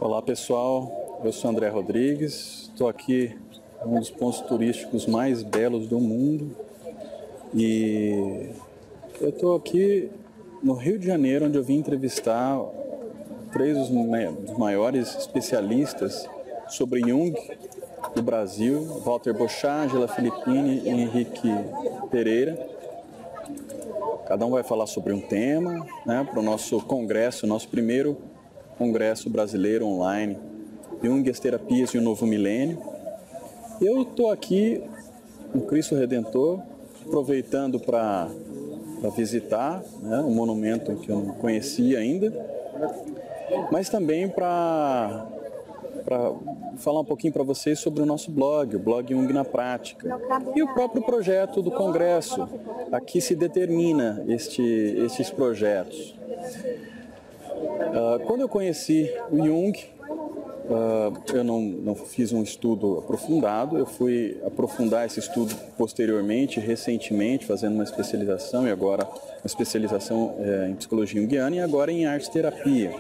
Olá pessoal, eu sou André Rodrigues, estou aqui em um dos pontos turísticos mais belos do mundo e eu estou aqui no Rio de Janeiro, onde eu vim entrevistar três dos maiores especialistas sobre Jung do Brasil, Walter Bochat, Angela Filippini e Henrique Pereira. Cada um vai falar sobre um tema, né, para o nosso congresso, nosso primeiro congresso brasileiro online, Jung, as Terapias e o Novo Milênio. Eu estou aqui no Cristo Redentor, aproveitando para visitar, né, um monumento que eu não conhecia ainda, mas também para falar um pouquinho para vocês sobre o nosso blog, o blog Jung na Prática, e o próprio projeto do Congresso. Aqui se determina estes projetos. Quando eu conheci o Jung, eu não fiz um estudo aprofundado, eu fui aprofundar esse estudo posteriormente, recentemente, fazendo uma especialização, e agora uma especialização em psicologia junguiana e agora em arte-terapia.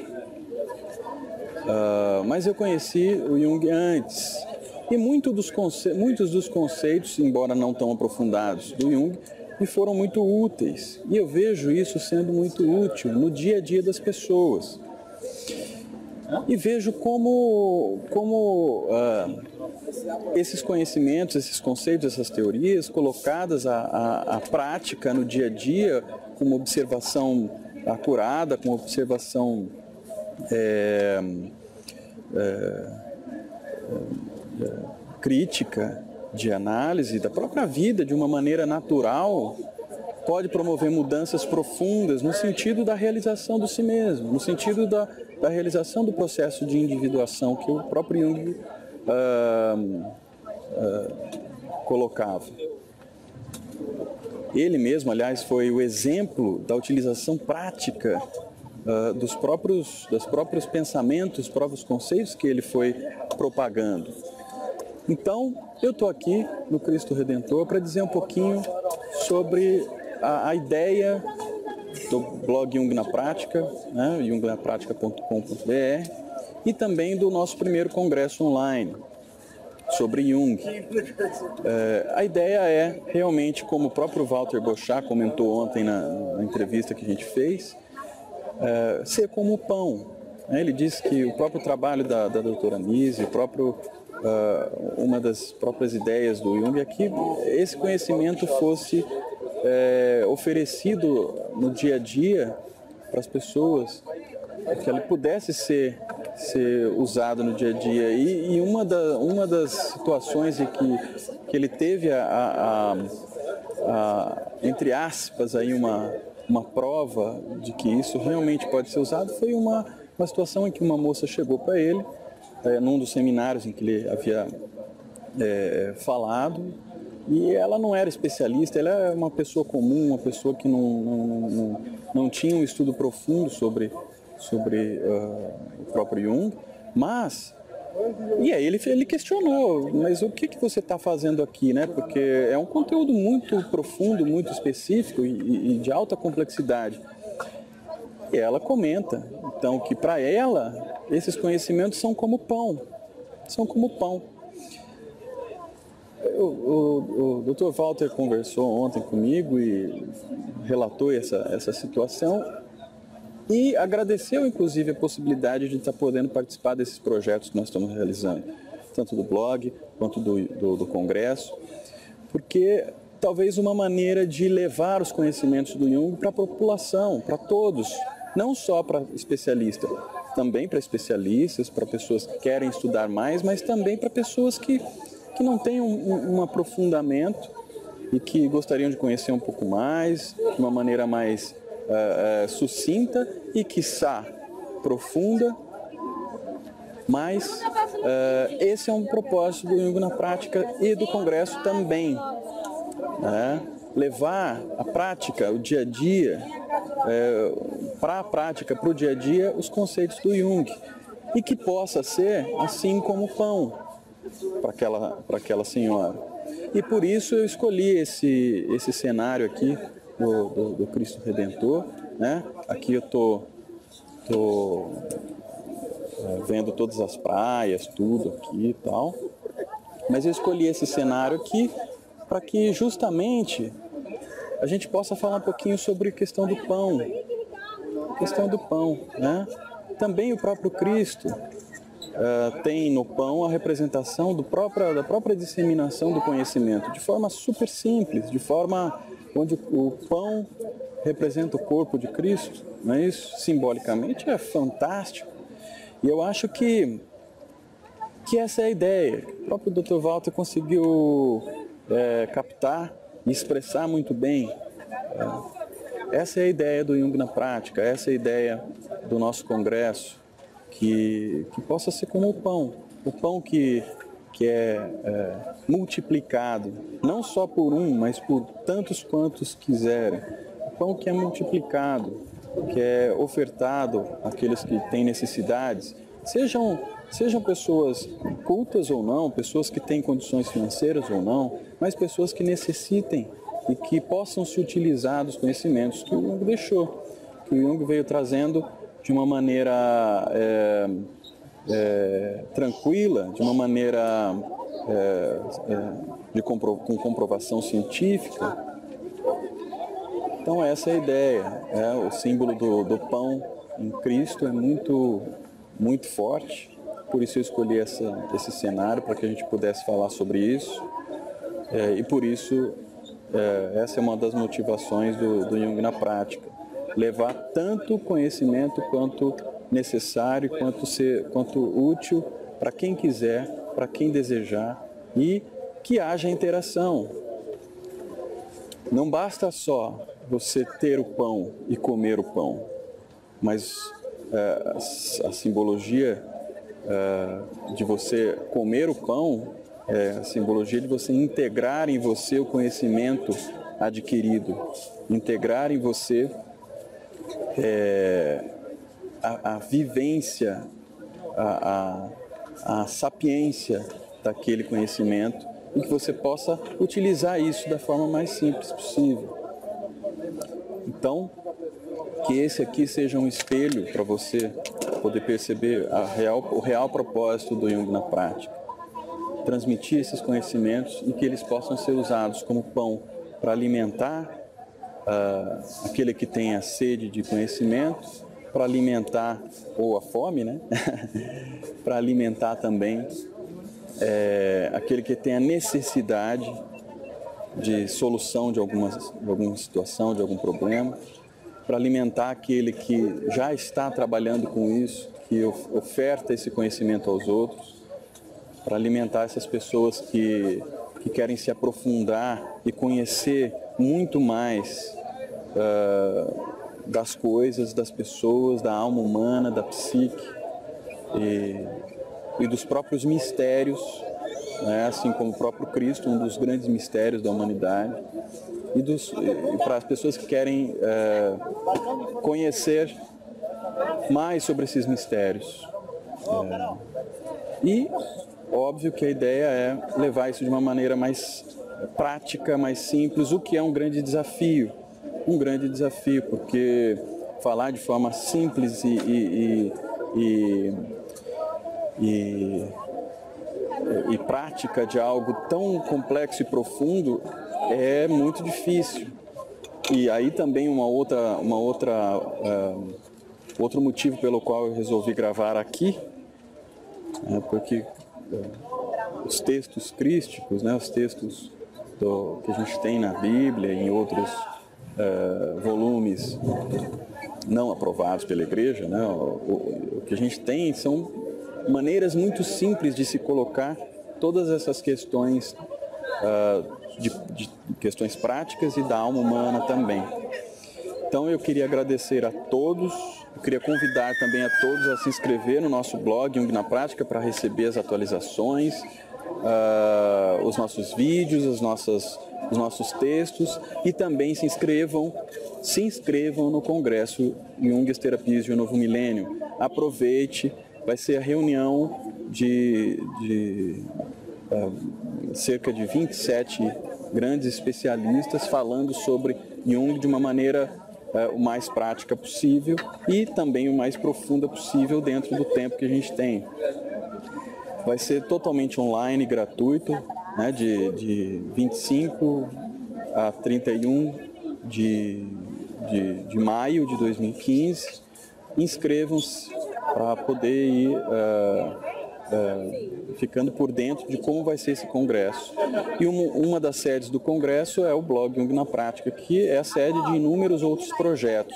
Mas eu conheci o Jung antes, e muitos dos conceitos, embora não tão aprofundados, do Jung, me foram muito úteis. E eu vejo isso sendo muito útil no dia a dia das pessoas. E vejo como esses conhecimentos, esses conceitos, essas teorias, colocadas à prática no dia a dia, com uma observação acurada, com uma observação crítica, de análise da própria vida de uma maneira natural, pode promover mudanças profundas no sentido da realização do si mesmo, no sentido da realização do processo de individuação que o próprio Jung colocava. Ele mesmo, aliás, foi o exemplo da utilização prática dos próprios pensamentos, dos próprios conceitos que ele foi propagando. Então, eu estou aqui no Cristo Redentor para dizer um pouquinho sobre a ideia do blog Jung na Prática, né, jungnapratica.com.br, e também do nosso primeiro congresso online sobre Jung. A ideia é realmente, como o próprio Walter Bochat comentou ontem na entrevista que a gente fez, ser como o pão. Ele disse que o próprio trabalho da doutora Nise, uma das próprias ideias do Jung é que esse conhecimento fosse oferecido no dia a dia para as pessoas, que ele pudesse ser usado no dia a dia. E uma das situações em que ele teve entre aspas, aí uma prova de que isso realmente pode ser usado foi uma situação em que uma moça chegou para ele, num dos seminários em que ele havia falado, e ela não era especialista, ela era uma pessoa comum, uma pessoa que não tinha um estudo profundo sobre o próprio Jung, e aí ele questionou, mas o que você está fazendo aqui, né? Porque é um conteúdo muito profundo, muito específico e de alta complexidade. E ela comenta, então, que para ela esses conhecimentos são como pão, O Dr. Walter conversou ontem comigo e relatou essa situação e agradeceu, inclusive, a possibilidade de estar podendo participar desses projetos que nós estamos realizando, tanto do blog quanto do congresso, porque talvez uma maneira de levar os conhecimentos do Jung para a população, para todos, não só para especialistas, também para especialistas, para pessoas que querem estudar mais, mas também para pessoas que não têm um aprofundamento e que gostariam de conhecer um pouco mais, de uma maneira mais sucinta e, quiçá, profunda. Mas esse é um propósito do Jung na Prática e do Congresso também. Levar a prática, o dia a dia, para a prática, para o dia a dia, os conceitos do Jung. E que possa ser assim como pão para aquela senhora. E por isso eu escolhi esse cenário aqui do Cristo Redentor, né? Aqui eu estou vendo todas as praias, tudo aqui e tal. Mas eu escolhi esse cenário aqui para que justamente a gente possa falar um pouquinho sobre a questão do pão. Né? Também o próprio Cristo tem no pão a representação da própria disseminação do conhecimento, de forma super simples, de forma onde o pão representa o corpo de Cristo, não é isso? Simbolicamente é fantástico. E eu acho que essa é a ideia. O próprio Dr. Walter conseguiu captar e expressar muito bem. Essa é a ideia do Jung na prática, essa é a ideia do nosso congresso, que possa ser como o pão que é multiplicado, não só por um, mas por tantos quantos quiserem. O pão que é multiplicado, que é ofertado àqueles que têm necessidades, sejam pessoas cultas ou não, pessoas que têm condições financeiras ou não, mas pessoas que necessitem e que possam se utilizar dos conhecimentos que o Jung deixou, que o Jung veio trazendo de uma maneira tranquila, de uma maneira com comprovação científica. Então essa é a ideia, o símbolo do pão em Cristo é muito, muito forte, por isso eu escolhi esse cenário para que a gente pudesse falar sobre isso, e por isso essa é uma das motivações do Jung na prática, levar tanto conhecimento quanto necessário, quanto útil para quem quiser, para quem desejar, e que haja interação. Não basta só você ter o pão e comer o pão, mas a simbologia de você comer o pão é a simbologia de você integrar em você o conhecimento adquirido, integrar em você a vivência, a sapiência daquele conhecimento e que você possa utilizar isso da forma mais simples possível. Então, que esse aqui seja um espelho para você poder perceber o real propósito do Jung na prática. Transmitir esses conhecimentos e que eles possam ser usados como pão para alimentar aquele que tem a sede de conhecimento, para alimentar, ou a fome, né? Para alimentar também aquele que tem a necessidade de solução de alguma situação, de algum problema, para alimentar aquele que já está trabalhando com isso, que oferta esse conhecimento aos outros, para alimentar essas pessoas que querem se aprofundar e conhecer muito mais das coisas, das pessoas, da alma humana, da psique e dos próprios mistérios, né? Assim como o próprio Cristo, um dos grandes mistérios da humanidade, e para as pessoas que querem conhecer mais sobre esses mistérios. E óbvio que a ideia é levar isso de uma maneira mais prática, mais simples, o que é um grande desafio, porque falar de forma simples e prática de algo tão complexo e profundo é muito difícil. E aí também outro motivo pelo qual eu resolvi gravar aqui, porque os textos crísticos, né, os textos que a gente tem na Bíblia e em outros volumes não aprovados pela Igreja, né, o que a gente tem são maneiras muito simples de se colocar todas essas questões, de questões práticas e da alma humana também. Então eu queria agradecer a todos, eu queria convidar também a todos a se inscrever no nosso blog Jung na Prática para receber as atualizações, os nossos vídeos, os nossos textos, e também se inscrevam no Congresso Jung as Terapias de um Novo Milênio. Aproveite, vai ser a reunião de cerca de 27 grandes especialistas falando sobre Jung de uma maneira o mais prática possível e também o mais profunda possível dentro do tempo que a gente tem. Vai ser totalmente online, gratuito, né, de 25 a 31 de maio de 2015. Inscrevam-se para poder ir ficando por dentro de como vai ser esse congresso. E uma das sedes do congresso é o blog Jung na Prática, que é a sede de inúmeros outros projetos.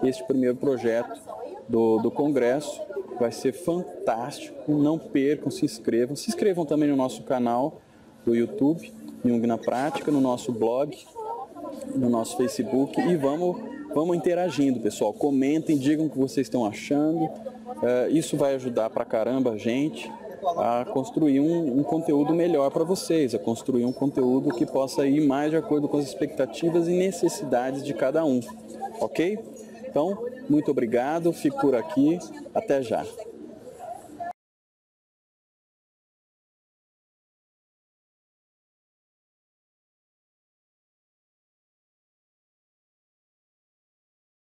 Este primeiro projeto do congresso vai ser fantástico, não percam, se inscrevam também no nosso canal do YouTube, Jung na Prática, no nosso blog, no nosso Facebook, e vamos interagindo, pessoal. Comentem, digam o que vocês estão achando. Isso vai ajudar pra caramba a gente a construir um conteúdo melhor para vocês, a construir um conteúdo que possa ir mais de acordo com as expectativas e necessidades de cada um, ok? Então, muito obrigado, fico por aqui, até já.